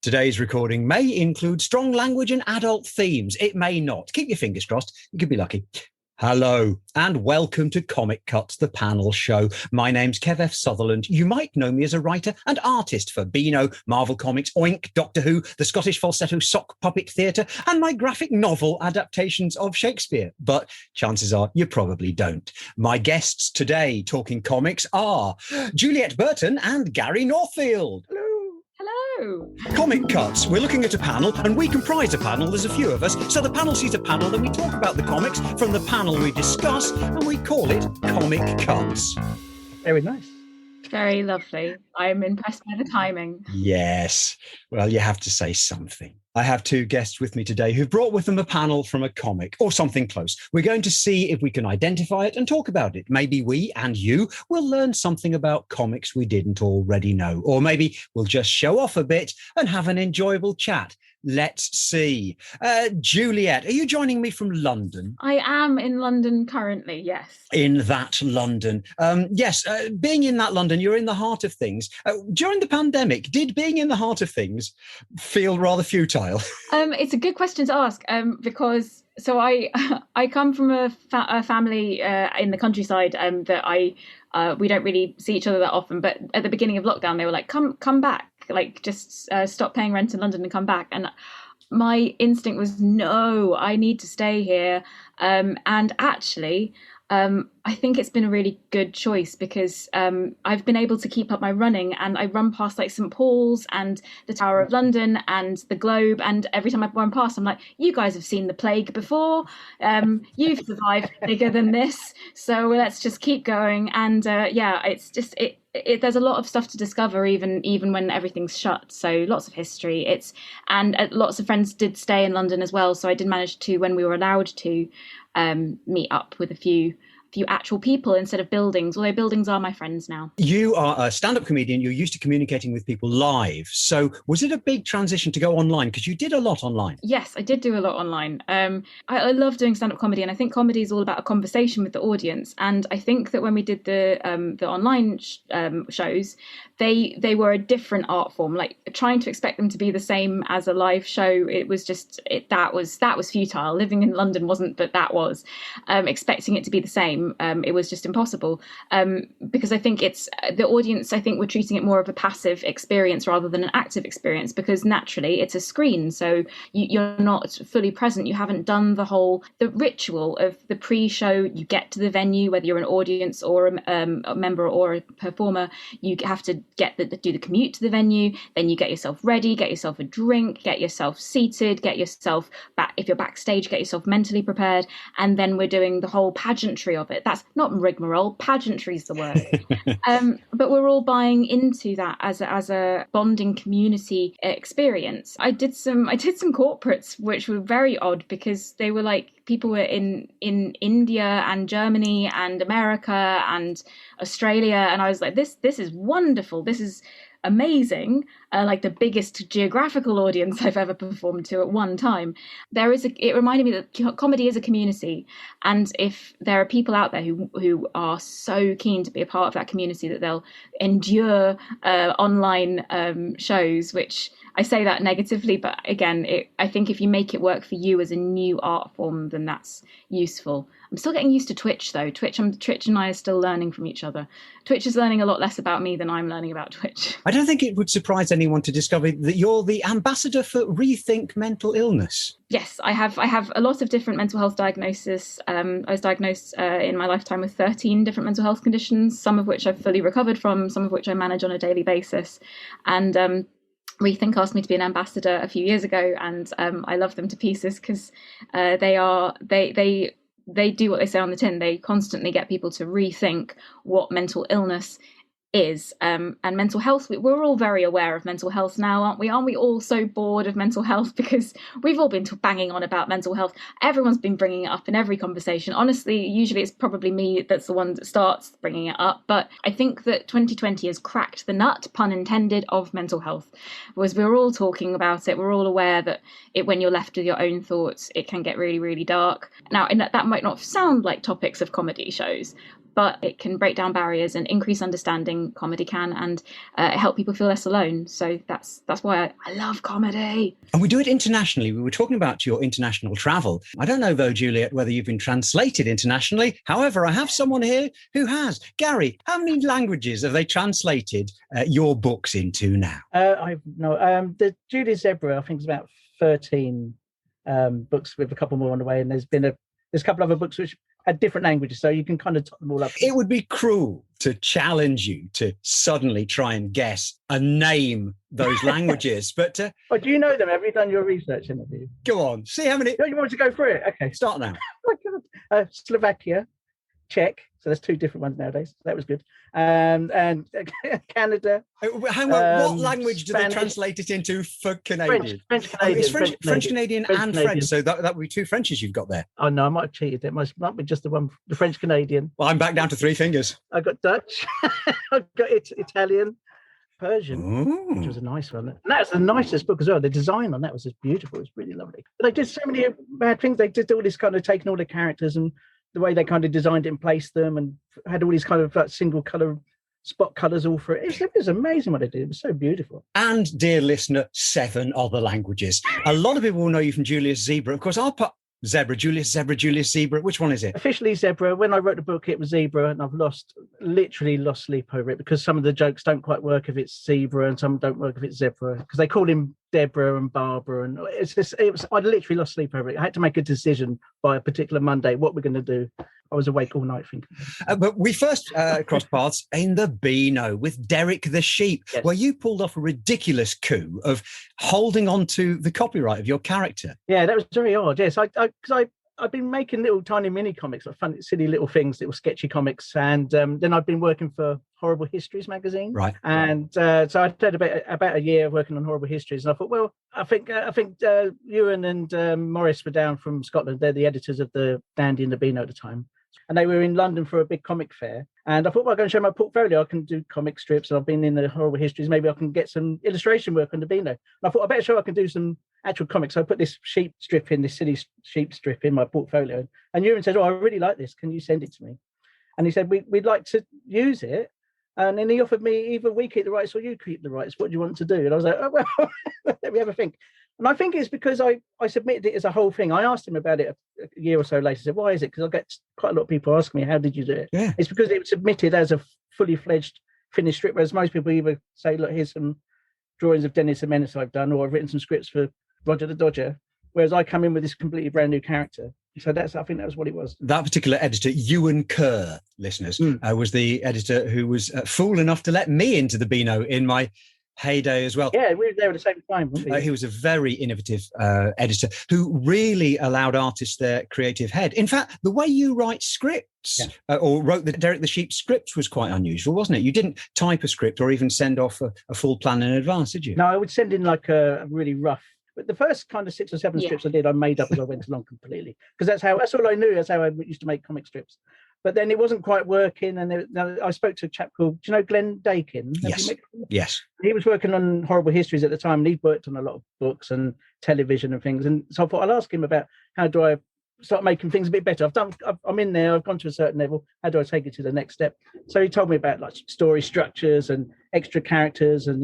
Today's recording may include strong language and adult themes. It may not. Keep your fingers crossed. You could be lucky. Hello, and welcome to Comic Cuts, the panel show. My name's Kev F. Sutherland. You might know me as a writer and artist for Beano, Marvel Comics, Oink, Doctor Who, the Scottish Falsetto Sock Puppet Theatre, and my graphic novel adaptations of Shakespeare. But chances are you probably don't. My guests today talking comics are Juliette Burton and Gary Northfield. Hello. Hello. Comic Cuts. We're looking at a panel, and we comprise a panel. There's a few of us. So the panel sees a panel, then we talk about the comics. From the panel we discuss, and we call it Comic Cuts. Very nice. Very lovely. I'm impressed by the timing. Yes. Well, you have to say something. I have two guests with me today who've brought with them a panel from a comic or something close. We're going to see if we can identify it and talk about it. Maybe we and you will learn something about comics we didn't already know. Or maybe we'll just show off a bit and have an enjoyable chat. Let's see. Juliette, are you joining me from London? I am in London currently, yes. In that London. Yes, being in that London, you're in the heart of things. During the pandemic, did being in the heart of things feel rather futile? It's a good question to ask because I come from a family in the countryside that we don't really see each other that often. But at the beginning of lockdown, they were like, come back, like just stop paying rent in London and come back. And my instinct was, no, I need to stay here. And actually, I think it's been a really good choice because I've been able to keep up my running, and I run past like St Paul's and the Tower of London and the Globe, and every time I run past I'm like, you guys have seen the plague before, you've survived bigger than this, so let's just keep going. And it's just there's a lot of stuff to discover even when everything's shut, so lots of history. And lots of friends did stay in London as well, so I did manage to, when we were allowed to, meet up with a few actual people instead of buildings, although buildings are my friends now. You are a stand-up comedian. You're used to communicating with people live. So was it a big transition to go online? Because you did a lot online. Yes, I did do a lot online. I love doing stand-up comedy, and I think comedy is all about a conversation with the audience. And I think that when we did the online shows, they were a different art form. Like trying to expect them to be the same as a live show, it was just that was futile. Living in London wasn't, but that was expecting it to be the same. It was just impossible because I think it's the audience. I think we're treating it more of a passive experience rather than an active experience, because naturally it's a screen, so you're not fully present. You haven't done the ritual of the pre-show. You get to the venue, whether you're an audience or a member or a performer. You have to do the commute to the venue. Then you get yourself ready, get yourself a drink, get yourself seated, get yourself back. If you're backstage, get yourself mentally prepared, and then we're doing the whole pageantry of it. That's not rigmarole. Pageantry is the word. But we're all buying into that as a bonding community experience. I did some corporates which were very odd, because they were like, people were in India and Germany and America and Australia, and I was like, this is wonderful. This is amazing, like the biggest geographical audience I've ever performed to at one time. It reminded me that comedy is a community, and if there are people out there who are so keen to be a part of that community that they'll endure online shows, which I say that negatively, but again, I think if you make it work for you as a new art form, then that's useful. I'm still getting used to Twitch though. Twitch and I are still learning from each other. Twitch is learning a lot less about me than I'm learning about Twitch. I don't think it would surprise anyone to discover that you're the ambassador for Rethink Mental Illness. Yes, I have a lot of different mental health diagnoses. I was diagnosed in my lifetime with 13 different mental health conditions, some of which I've fully recovered from, some of which I manage on a daily basis. And Rethink asked me to be an ambassador a few years ago, and I love them to pieces because they do what they say on the tin. They constantly get people to rethink what mental illness is, and mental health. We're all very aware of mental health now, aren't we? Aren't we all so bored of mental health, because we've all been banging on about mental health. Everyone's been bringing it up in every conversation. Honestly, usually it's probably me that's the one that starts bringing it up, but I think that 2020 has cracked the nut, pun intended, of mental health. Whereas we're all talking about it, we're all aware that when you're left with your own thoughts, it can get really, really dark. Now, that might not sound like topics of comedy shows, but it can break down barriers and increase understanding. Comedy can, and help people feel less alone. So that's why I love comedy. And we do it internationally. We were talking about your international travel. I don't know, though, Juliette, whether you've been translated internationally. However, I have someone here who has. Gary, how many languages have they translated your books into now? The Judy Zebra, I think, is about 13 books with a couple more on the way. And there's a couple other books which had different languages, so you can kind of top them all up. It would be cruel to challenge you to suddenly try and guess and name those languages. But do you know them? Have you done your research in it? Go on, see how many. You want to go through it? Okay, start now. Oh my God. Slovakia, Czech. So there's 2 different ones nowadays. That was good. And Canada. What language do they translate it into for Canadian? French Canadian. French Canadian and French. So that would be 2 Frenches you've got there. Oh no, I might have cheated. It might be just the French Canadian. Well, I'm back down to 3 fingers. I got Dutch. I got Italian, Persian, which was a nice one. And that's the nicest book as well. The design on that was just beautiful. It was really lovely. But they did so many bad things. They did all this kind of taking all the characters and the way they kind of designed it and placed them, and had all these kind of single colour spot colours all for it. It was amazing what they did. It was so beautiful. And, dear listener, 7 other languages. A lot of people will know you from Julius Zebra. Of course, I'll put Julius Zebra. Which one is it? Officially Zebra. When I wrote the book, it was Zebra, and I've literally lost sleep over it because some of the jokes don't quite work if it's Zebra and some don't work if it's Zebra, because they call him Deborah and Barbara, and I literally lost sleep over it. I had to make a decision by a particular Monday what we're going to do. I was awake all night thinking. But we first crossed paths in the Beano with Derek the Sheep, yes, where you pulled off a ridiculous coup of holding on to the copyright of your character. Yeah, that was very odd. Yes, I've been making little tiny mini comics, like fun, silly little things, little sketchy comics, and then I've been working for Horrible Histories magazine, right? And so I did about a year working on Horrible Histories, and I thought, well, I think Ewan and Morris were down from Scotland. They're the editors of the Dandy and the Beano at the time, and they were in London for a big comic fair. And I thought, well, I'm going to show my portfolio. I can do comic strips, and I've been in the Horrible Histories. Maybe I can get some illustration work on the Beano. And I thought, I better show I can do some actual comics. So I put this silly sheep strip in my portfolio. And Ewan said, oh, I really like this. Can you send it to me? And he said, we'd like to use it. And then he offered me either we keep the rights or you keep the rights. What do you want to do? And I was like, oh, well, let me have a think. And I think it's because I submitted it as a whole thing. I asked him about it a year or so later. I said, why is it? Because I get quite a lot of people asking me, how did you do it? Yeah. It's because it was submitted as a fully fledged finished strip, whereas most people either say, look, here's some drawings of Dennis the Menace I've done, or I've written some scripts for Roger the Dodger, whereas I come in with this completely brand new character. So I think that was what it was. That particular editor, Ewan Kerr, listeners, was the editor who was fool enough to let me into the Beano in my heyday as well. Yeah, we were there at the same time, weren't we? He was a very innovative editor who really allowed artists their creative head. In fact, the way you write scripts, or wrote the Derek the Sheep scripts, was quite unusual, wasn't it? You didn't type a script or even send off a full plan in advance, did you? No, I would send in like a really rough. But the first kind of 6 or 7 strips I did, I made up as I went along completely, because that's all I knew. That's how I used to make comic strips. But then it wasn't quite working, and I spoke to a chap called, do you know Glenn Dakin? Yes. He was working on Horrible Histories at the time, and he'd worked on a lot of books and television and things. And so I thought I'll ask him about how do I start making things a bit better. I'm in there. I've gone to a certain level. How do I take it to the next step? So he told me about like story structures and extra characters and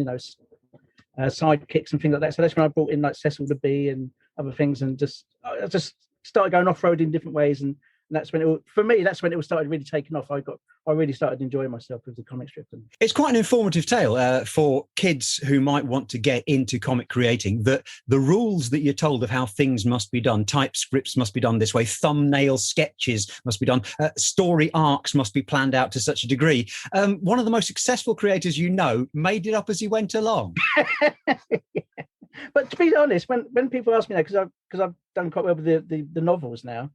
sidekicks and things like that. So that's when I brought in like Cecil the Bee and other things, and I just started going off-road in different ways, and that's when that's when it started really taking off. I really started enjoying myself with the comic strip. It's quite an informative tale for kids who might want to get into comic creating, that the rules that you're told of how things must be done, type scripts must be done this way, thumbnail sketches must be done, story arcs must be planned out to such a degree. One of the most successful creators made it up as he went along. Yeah. But to be honest, when people ask me that, because I've done quite well with the novels now,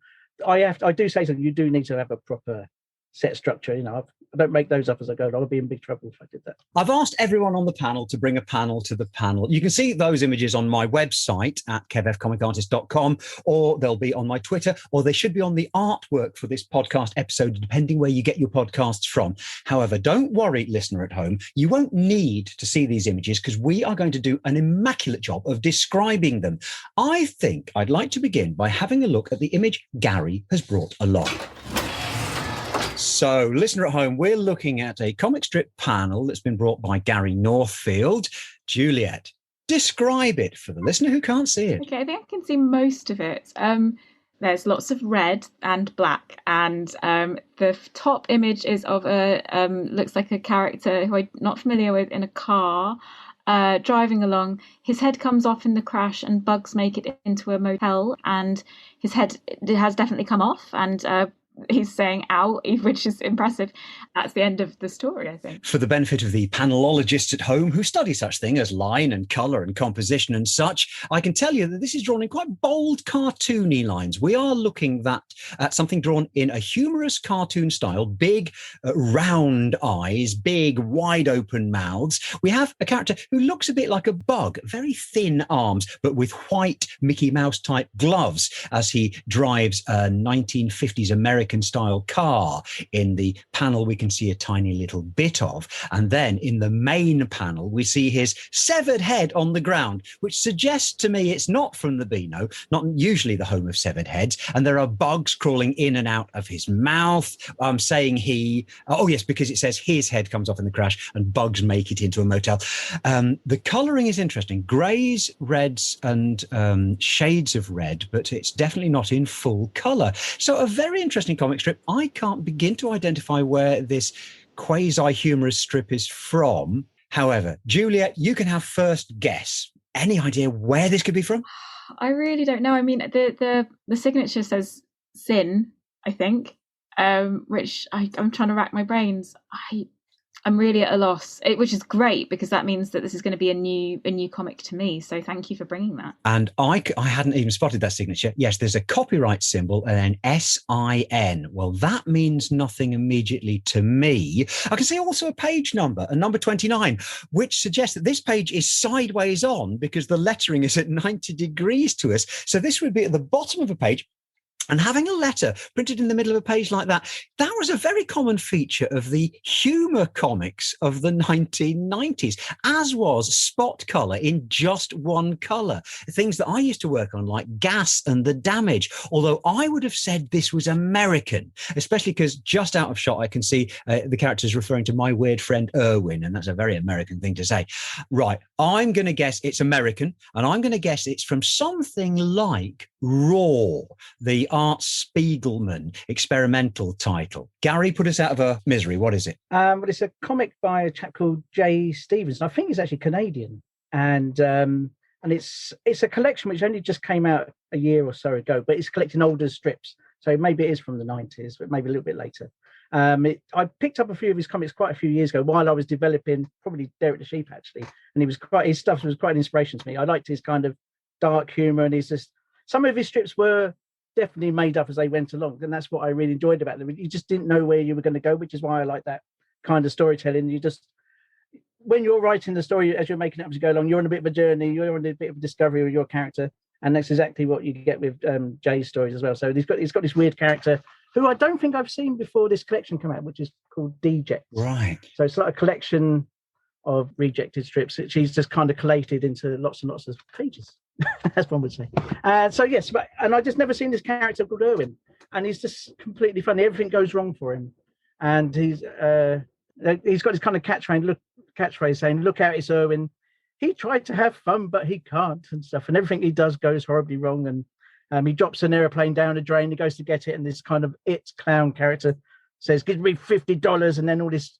I do say something. You do need to have a proper set structure. I don't make those up as I go. I would be in big trouble if I did that. I've asked everyone on the panel to bring a panel to the panel. You can see those images on my website at kevfcomicartist.com, or they'll be on my Twitter, or they should be on the artwork for this podcast episode, depending where you get your podcasts from. However, don't worry, listener at home. You won't need to see these images because we are going to do an immaculate job of describing them. I think I'd like to begin by having a look at the image Gary has brought along. So, listener at home, we're looking at a comic strip panel that's been brought by Gary Northfield. Juliette, describe it for the listener who can't see it. Okay, I think I can see most of it. There's lots of red and black, and the top image is of looks like a character who I'm not familiar with in a car, driving along. His head comes off in the crash, and bugs make it into a motel, and his head has definitely come off, and he's saying "ow," which is impressive. That's the end of the story, I think. For the benefit of the panelologists at home who study such things as line and colour and composition and such, I can tell you that this is drawn in quite bold, cartoony lines. We are looking at something drawn in a humorous cartoon style, big, round eyes, big, wide open mouths. We have a character who looks a bit like a bug, very thin arms, but with white Mickey Mouse type gloves as he drives a 1950s American style car. In the panel, we can see a tiny little bit of. And then in the main panel, we see his severed head on the ground, which suggests to me it's not from the Beano, not usually the home of severed heads. And there are bugs crawling in and out of his mouth. I'm saying because it says his head comes off in the crash and bugs make it into a motel. The colouring is interesting. Greys, reds and shades of red, but it's definitely not in full colour. So a very interesting comic strip. I can't begin to identify where this quasi-humorous strip is from. However, Juliette, you can have first guess. Any idea where this could be from? I really don't know. I mean, the signature says Sin, I think, which I'm trying to rack my brains. I'm really at a loss, which is great because that means that this is going to be a new comic to me. So thank you for bringing that. And I hadn't even spotted that signature. Yes, there's a copyright symbol and then S-I-N. Well, that means nothing immediately to me. I can see also a page number, a number 29, which suggests that this page is sideways on because the lettering is at 90 degrees to us. So this would be at the bottom of a page. And having a letter printed in the middle of a page like that was a very common feature of the humour comics of the 1990s, as was spot colour in just one colour. Things that I used to work on, like Gas and The Damage, although I would have said this was American, especially because just out of shot I can see the characters referring to my weird friend Erwin, and that's a very American thing to say. Right, I'm going to guess it's American, and I'm going to guess it's from something like Raw, the Art Spiegelman experimental title. Gary, put us out of our misery. What is it? Well, it's a comic by a chap called Jay Stevens. I think he's actually Canadian, and it's a collection which only just came out a year or so ago, but it's collecting older strips. So maybe it is from the 90s, but maybe a little bit later. I picked up a few of his comics quite a few years ago while I was developing probably Derek the Sheep actually, and his stuff was quite an inspiration to me. I liked his kind of dark humour, and some of his strips were definitely made up as they went along, and that's what I really enjoyed about them. You just didn't know where you were going to go, which is why I like that kind of storytelling. When you're writing the story as you're making it up as you go along, you're on a bit of a journey, you're on a bit of a discovery with your character, and that's exactly what you get with Jay's stories as well. So he's got this weird character who I don't think I've seen before this collection come out, which is called Deject. Right. So it's like a collection of rejected strips that she's just kind of collated into lots and lots of pages, as one would say. So yes, and I just never seen this character called Erwin, and he's just completely funny. Everything goes wrong for him, and he's got this kind of catchphrase saying, "Look out, it's Erwin. He tried to have fun, but he can't," and stuff. And everything he does goes horribly wrong. And he drops an airplane down a drain. He goes to get it, and this kind of clown character says, "Give me $50," and then all this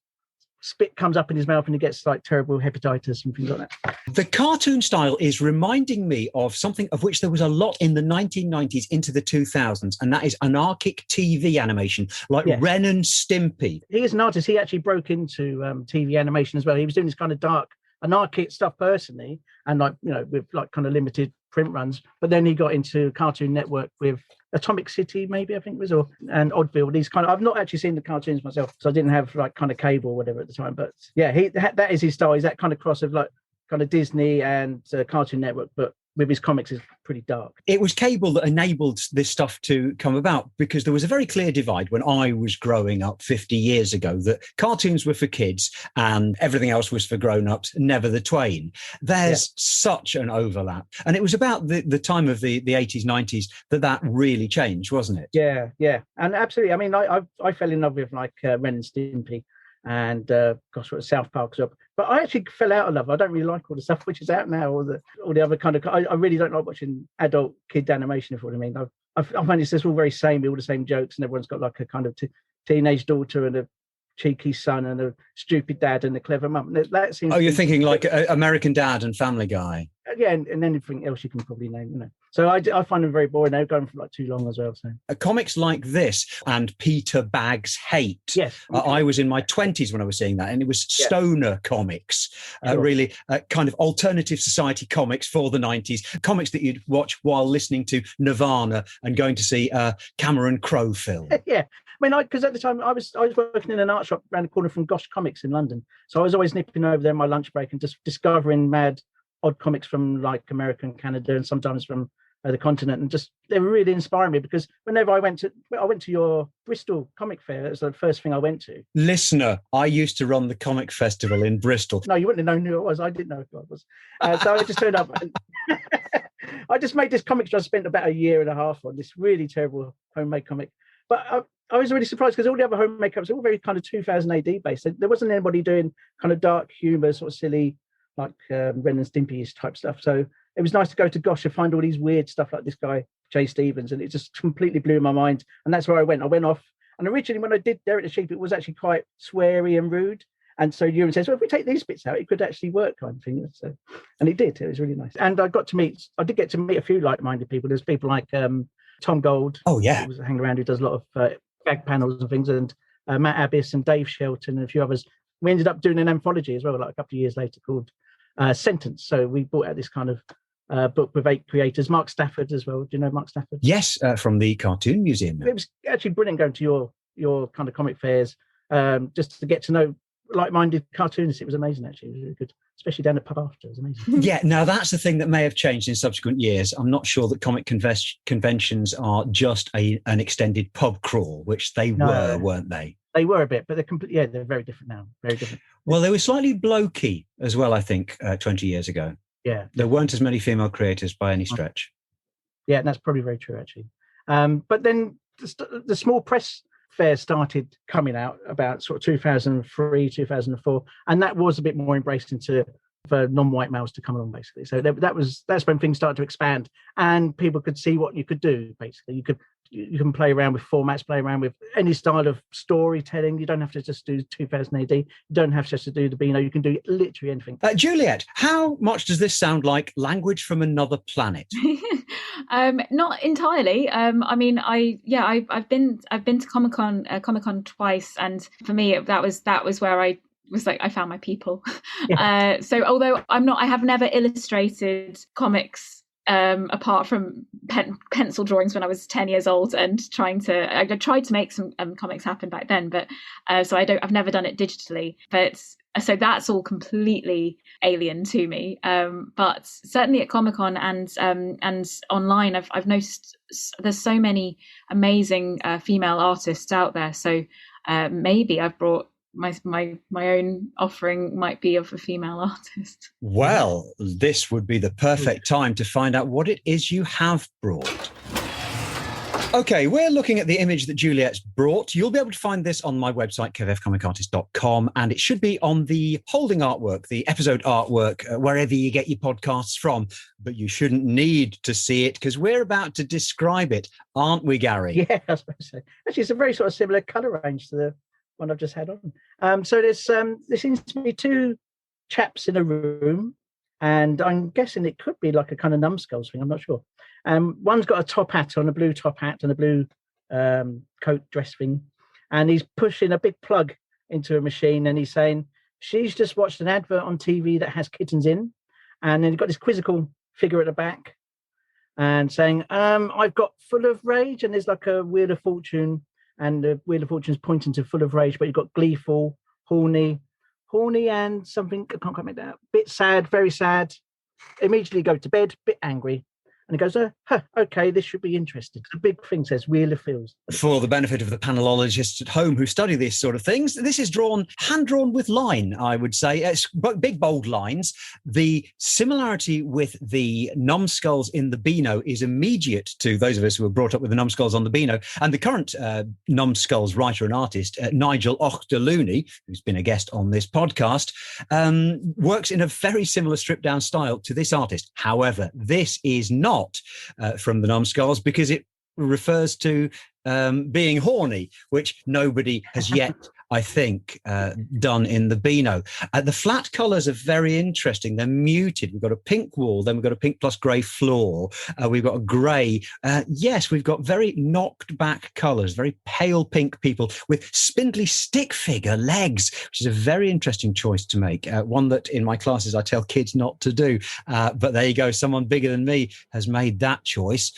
spit comes up in his mouth and he gets like terrible hepatitis and things like that. The cartoon style is reminding me of something of which there was a lot in the 1990s into the 2000s, and that is anarchic TV animation, like Ren and Stimpy. He is an artist. He actually broke into TV animation as well. He was doing this kind of dark anarchic stuff personally, and with like kind of limited print runs, but then he got into Cartoon Network with Atomic City, maybe I think it was, and Oddville. These kind of, I've not actually seen the cartoons myself, so I didn't have like kind of cable or whatever at the time. But yeah, that is his style. He's that kind of cross of like kind of Disney and Cartoon Network, but with his comics is pretty dark. It was cable that enabled this stuff to come about, because there was a very clear divide when I was growing up 50 years ago that cartoons were for kids and everything else was for grown-ups, never the twain. There's such an overlap. And it was about the time of the 80s, 90s that really changed, wasn't it? Yeah. And absolutely. I mean, I fell in love with like Ren and Stimpy and what South Park's up. But I actually fell out of love. I don't really like all the stuff which is out now, or the other kind of. I really don't like watching adult kid animation. If you know what I mean, I find it's just all very samey, all the same jokes, and everyone's got like a kind of teenage daughter and a cheeky son and a stupid dad and a clever mum. That seems. Oh, you're thinking like American Dad and Family Guy. Yeah, and anything else you can probably name, So I find them very boring. They're going for like too long as well. So comics like this and Peter Bag's Hate. Yes, I was in my 20s when I was seeing that, and it was stoner comics, really kind of alternative society comics for the 90s, comics that you'd watch while listening to Nirvana and going to see Cameron Crowe film. Yeah. I mean, because at the time I was working in an art shop around the corner from Gosh Comics in London, so I was always nipping over there on my lunch break and just discovering mad odd comics from like America and Canada, and sometimes from the continent, and just they were really inspiring me, because whenever I went to your Bristol Comic Fair, that was the first thing I went to. Listener, I used to run the comic festival in Bristol. No, you wouldn't have known who it was. I didn't know who it was. So I just turned up and I just made this comic. I spent about a year and a half on this really terrible homemade comic, but I was really surprised because all the other homemade comics were all very kind of 2000 AD based. There wasn't anybody doing kind of dark humor, sort of silly, like Ren and Stimpy type stuff. So it was nice to go to Gosh and find all these weird stuff like this guy, Jay Stevens, and it just completely blew my mind. And that's where I went. I went off. And originally when I did Derek the Sheep, it was actually quite sweary and rude. And so Ewan says, well, if we take these bits out, it could actually work, kind of thing. So, and it did. It was really nice. And I did get to meet a few like-minded people. There's people like Tom Gold. Oh, yeah. Who's hanging around, who does a lot of gag panels and things. And Matt Abyss and Dave Shelton and a few others. We ended up doing an anthology as well, like a couple of years later, called Sentence. So we brought out this kind of book with 8 creators. Mark Stafford as well. Do you know Mark Stafford? Yes, from the Cartoon Museum. It was actually brilliant going to your kind of comic fairs, just to get to know like-minded cartoonists. It was amazing, actually. It was really good, especially down at pub after. It was amazing. Yeah, now that's the thing that may have changed in subsequent years. I'm not sure that comic conventions are just an extended pub crawl, which they were, weren't they? They were a bit, but they're completely. Yeah, they're very different now. Very different. Well, they were slightly blokey as well, I think, 20 years ago. Yeah. There weren't as many female creators by any stretch. Yeah, and that's probably very true, actually. But then the small press fair started coming out about sort of 2003, 2004, and that was a bit more embraced for non-white males to come along, basically. So that's when things started to expand, and people could see what you could do. Basically, you can play around with formats, play around with any style of storytelling. You don't have to just do 2000 AD. You don't have just to do the Beano. You can do literally anything. Juliette, how much does this sound like language from another planet? Not entirely. I mean, I've been to Comic-Con twice, and for me that was where I was like, I found my people. Yeah. So although I have never illustrated comics apart from pencil drawings when I was 10 years old, and I tried to make some comics happen back then, but so I've never done it digitally, but so that's all completely alien to me. But certainly at Comic-Con and online, I've noticed there's so many amazing female artists out there. So maybe I've brought my own offering might be of a female artist. Well, this would be the perfect time to find out what it is you have brought. Okay, we're looking at the image that Juliette's brought. You'll be able to find this on my website, kevfcomicartist.com, and it should be on the holding artwork, the episode artwork, wherever you get your podcasts from. But you shouldn't need to see it because we're about to describe it, aren't we, Gary? Yeah, I suppose so. Actually, it's a very sort of similar colour range to the one I've just had on. So there seems to be 2 chaps in a room, and I'm guessing it could be like a kind of numbskulls thing. I'm not sure. One's got a top hat on, a blue top hat, and a blue coat dress thing, and he's pushing a big plug into a machine, and he's saying, she's just watched an advert on TV that has kittens in, and then you've got this quizzical figure at the back, and saying, I've got Full of Rage, and there's like a Wheel of Fortune, and the Wheel of Fortune's pointing to Full of Rage, but you've got gleeful, horny, and something, I can't quite make that out. Bit sad, very sad, immediately go to bed, a bit angry. And he goes, okay, this should be interesting. The big thing says Wheel of Feels. For the benefit of the panelologists at home who study these sort of things, this is hand-drawn with line, I would say. It's big, bold lines. The similarity with the numbskulls in the Beano is immediate to those of us who were brought up with the numbskulls on the Beano. And the current numbskulls writer and artist, Nigel Ochterlooney, who's been a guest on this podcast, works in a very similar stripped-down style to this artist. However, this is not from the numbskulls because it refers to being horny, which nobody has yet, I think, done in the Beano. The flat colours are very interesting. They're muted. We've got a pink wall, then we've got a pink plus grey floor. We've got a grey. Yes, we've got very knocked back colours, very pale pink people with spindly stick figure legs, which is a very interesting choice to make. One that in my classes I tell kids not to do. But there you go. Someone bigger than me has made that choice.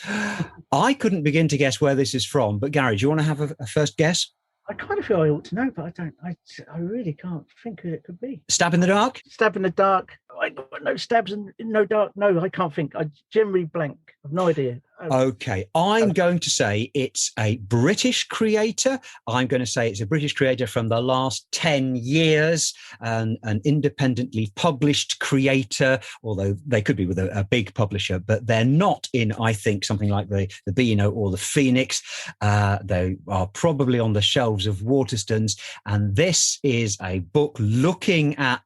I couldn't begin to guess where this is from. But Gary, do you want to have a first guess? I kind of feel I ought to know, but I don't. I really can't think who it could be. Stab in the dark? Stab in the dark. I got no stabs and no dark. No, I can't think. I generally blank. I've no idea. Okay, I'm going to say it's a British creator. I'm going to say it's a British creator from the last 10 years, an independently published creator, although they could be with a big publisher, but they're not in, I think, something like the Beano or the Phoenix. They are probably on the shelves of Waterstones, and this is a book looking at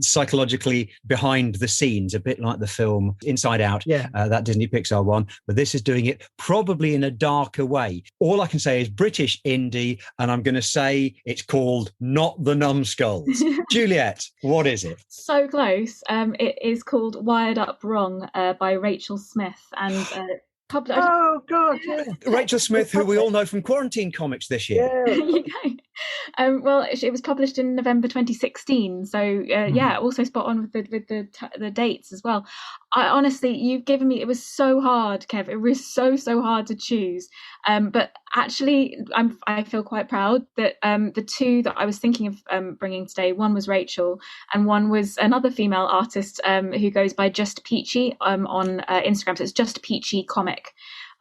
psychologically behind the scenes, a bit like the film Inside Out, that Disney Pixar one. But this is doing it probably in a darker way. All I can say is British indie, and I'm going to say it's called Not the Numbskulls. Juliette, what is it? So close. It is called Wired Up Wrong by Rachel Smith, and oh God, yeah. Rachel Smith, who we all know from Quarantine Comics this year. Yeah. There you go. Well, it was published in November 2016, so also spot on with the dates as well. I honestly, you've given me. It was so hard, Kev. It was so hard to choose. But actually, I feel quite proud that the two that I was thinking of bringing today, one was Rachel, and one was another female artist who goes by Just Peachy on Instagram. So it's Just Peachy Comic.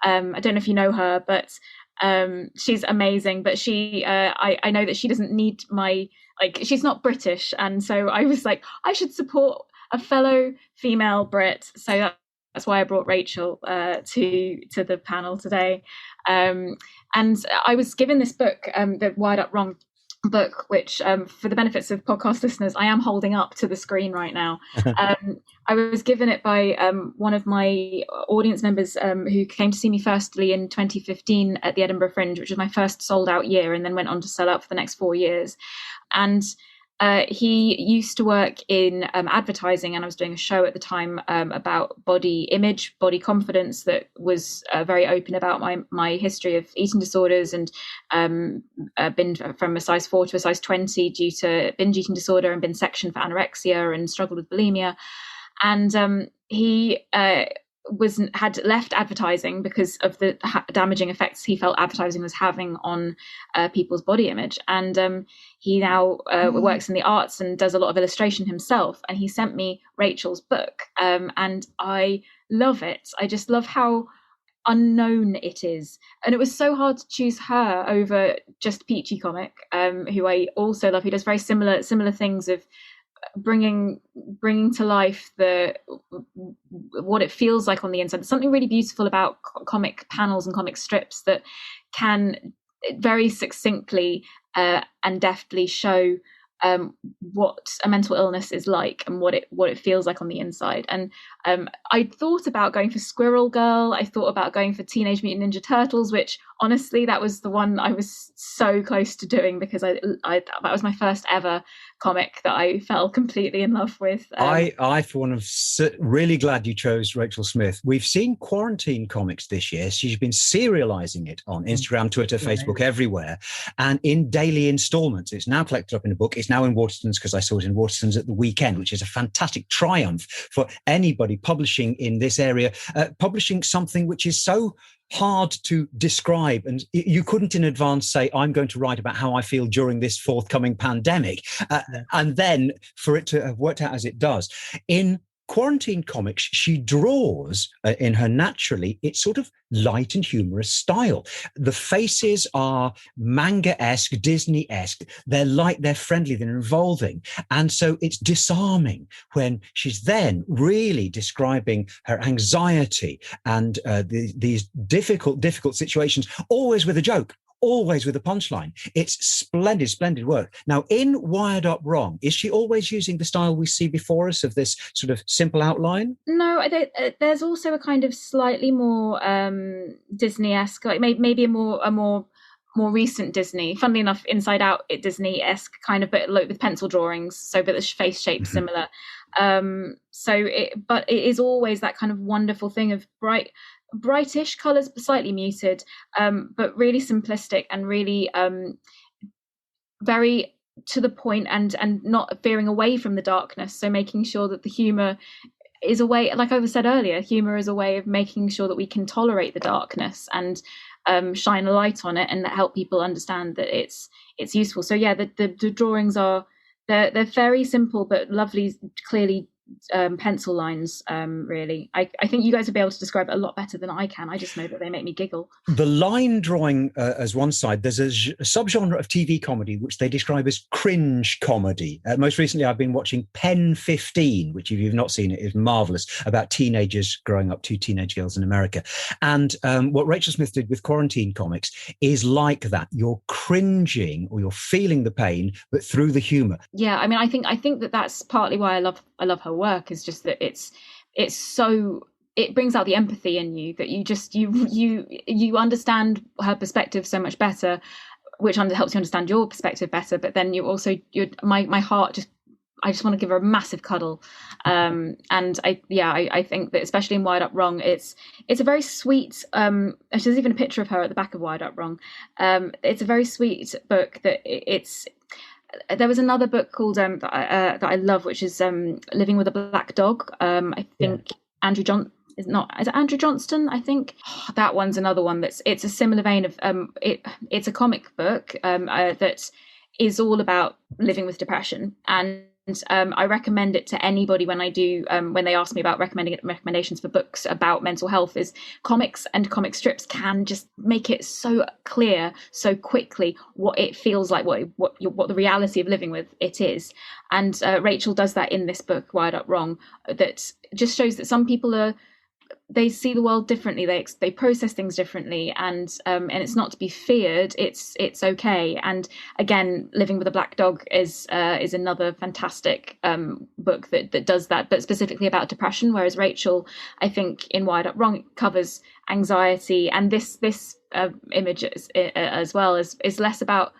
I don't know if you know her, but she's amazing. But I know that she doesn't need she's not British, and so I was like, I should support a fellow female Brit. So that's why I brought Rachel to the panel today. And I was given this book, the Wired Up Wrong book, which for the benefits of podcast listeners, I am holding up to the screen right now. I was given it by one of my audience members who came to see me firstly in 2015 at the Edinburgh Fringe, which was my first sold out year, and then went on to sell out for the next 4 years. And he used to work in advertising, and I was doing a show at the time about body image, body confidence, that was very open about my history of eating disorders, and been from a size 4 to a size 20 due to binge eating disorder, and been sectioned for anorexia and struggled with bulimia. And he had left advertising because of the damaging effects he felt advertising was having on people's body image. And he now works in the arts and does a lot of illustration himself. And he sent me Rachel's book, and I love it. I just love how unknown it is. And it was so hard to choose her over Just Peachy Comic, who I also love. He does very similar things of bringing to life what it feels like on the inside. There's something really beautiful about comic panels and comic strips that can very succinctly and deftly show what a mental illness is like and what it feels like on the inside. And I thought about going for Squirrel Girl. I thought about going for Teenage Mutant Ninja Turtles, which honestly, that was the one I was so close to doing, because I that was my first ever comic that I fell completely in love with. I for one, am really glad you chose Rachel Smith. We've seen Quarantine Comics this year. She's been serializing it on Instagram, Twitter, Facebook, everywhere, and in daily installments. It's now collected up in a book. It's now in Waterstones, because I saw it in Waterstones at the weekend, which is a fantastic triumph for anybody publishing in this area, publishing something which is so hard to describe, and you couldn't in advance say, I'm going to write about how I feel during this forthcoming pandemic, and then for it to have worked out as it does in Quarantine Comics, she draws in her naturally, it's sort of light and humorous style. The faces are manga-esque, Disney-esque. They're light, they're friendly, they're involving. And so it's disarming when she's then really describing her anxiety and these difficult situations, always with a joke, always with a punchline. It's splendid work. Now, in Wired Up Wrong, is she always using the style we see before us of this sort of simple outline? No, there's also a kind of slightly more Disney-esque, like maybe a more recent Disney. Funnily enough, Inside Out, Disney-esque kind of, but with pencil drawings, so but the face shape similar. But it is always that kind of wonderful thing of brightish colours, slightly muted, but really simplistic and really very to the point, and not veering away from the darkness. So making sure that the humour is a way, like I said earlier, humour is a way of making sure that we can tolerate the darkness and shine a light on it and help people understand that it's useful. So yeah, the drawings they're very simple but lovely, clearly pencil lines. Really, I think you guys will be able to describe it a lot better than I can. I just know that they make me giggle. The line drawing as one side, there's a subgenre of TV comedy which they describe as cringe comedy. Most recently I've been watching Pen 15, which if you've not seen it is marvelous, about teenagers growing up, two teenage girls in America. And what Rachel Smith did with Quarantine Comics is like that. You're cringing or you're feeling the pain, but through the humor. Yeah, I mean, I think that's partly why I love her work, is just that it's so, it brings out the empathy in you, that you understand her perspective so much better, which helps you understand your perspective better. But then my heart I just want to give her a massive cuddle. And I think that especially in Wired Up Wrong, it's a very sweet, there's even a picture of her at the back of Wired Up Wrong. It's a very sweet book that there was another book called that I love, which is Living with a Black Dog. I think Andrew John is it Andrew Johnston? I think that one's another one it's a similar vein of it's a comic book that is all about living with depression, and I recommend it to anybody when I do when they ask me about recommendations for books about mental health. Is comics and comic strips can just make it so clear so quickly what it feels like, what the reality of living with it is. And Rachel does that in this book, Wired Up Wrong, that just shows that some people they see the world differently, they process things differently, and it's not to be feared. It's okay. And again, Living with a Black Dog is another fantastic book that does that, but specifically about depression. Whereas Rachel, I think in Wired Up Wrong, covers anxiety, and this image as well is less about.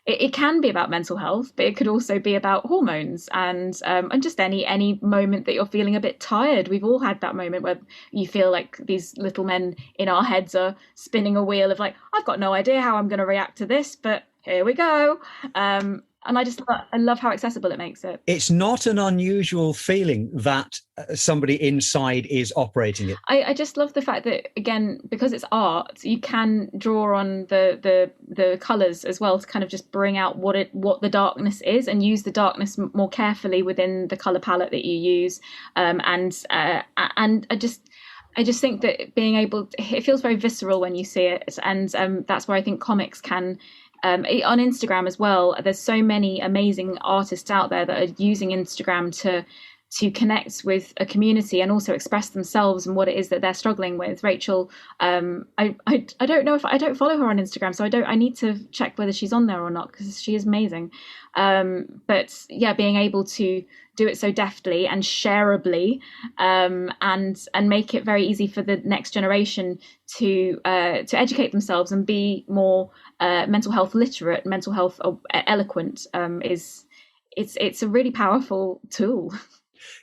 It can be about mental health, but it could also be about hormones and just any moment that you're feeling a bit tired. We've all had that moment where you feel like these little men in our heads are spinning a wheel of like, I've got no idea how I'm going to react to this, but here we go. And I love how accessible it makes it. It's not an unusual feeling that somebody inside is operating it. I just love the fact that, again, because it's art, you can draw on the colours as well to kind of just bring out what the darkness is, and use the darkness more carefully within the colour palette that you use. And I just think that being able it feels very visceral when you see it, and that's where I think comics can. On Instagram as well, there's so many amazing artists out there that are using Instagram to connect with a community and also express themselves and what it is that they're struggling with. Rachel, I don't know if I don't follow her on Instagram, so I need to check whether she's on there or not, because she is amazing. But yeah, being able to do it so deftly and shareably, and make it very easy for the next generation to educate themselves and be more mental health literate, mental health eloquent, it's a really powerful tool.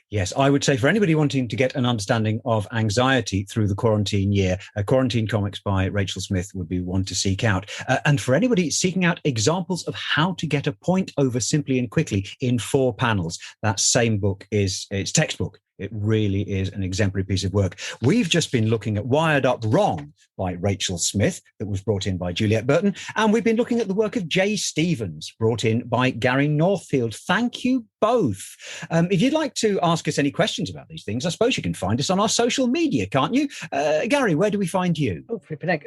Yes, I would say for anybody wanting to get an understanding of anxiety through the quarantine year, Quarantine Comics by Rachel Smith would be one to seek out. And for anybody seeking out examples of how to get a point over simply and quickly in 4 panels, that same book it's textbook. It really is an exemplary piece of work. We've just been looking at Wired Up Wrong by Rachel Smith, that was brought in by Juliette Burton. And we've been looking at the work of Jay Stevens, brought in by Gary Northfield. Thank you both. If you'd like to ask ask us any questions about these things, I suppose you can find us on our social media, can't you? Gary, where do we find you? Oh, flipping heck.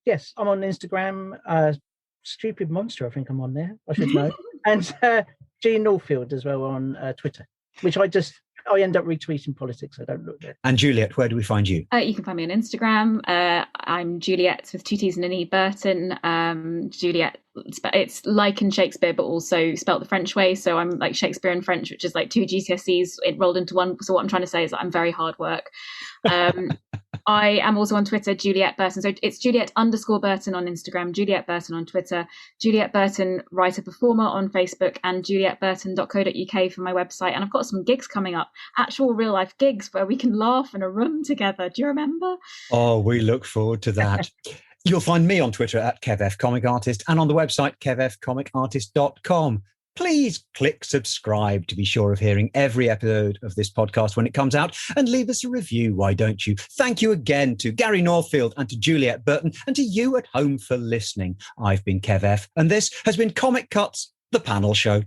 Yes, I'm on Instagram. Stupid Monster, I think I'm on there. I should know. And G Northfield as well on Twitter, which I end up retweeting politics. I don't look there. And Juliette, where do we find you? You can find me on Instagram. I'm Juliette with 2 T's and an E, Burton. Juliette, it's like in Shakespeare, but also spelt the French way. So I'm like Shakespeare in French, which is like 2 GCSEs rolled into one. So what I'm trying to say is that I'm very hard work. I am also on Twitter, Juliette Burton. So it's Juliette_Burton on Instagram, Juliette Burton on Twitter, Juliette Burton writer performer on Facebook, and julietteburton.co.uk for my website. And I've got some gigs coming up, actual real life gigs where we can laugh in a room together. Do you remember? Oh, we look forward to that. You'll find me on Twitter at KevFComicArtist and on the website kevfcomicartist.com. Please click subscribe to be sure of hearing every episode of this podcast when it comes out, and leave us a review, why don't you? Thank you again to Gary Northfield and to Juliette Burton, and to you at home for listening. I've been Kev F, and this has been Comic Cuts, the panel show.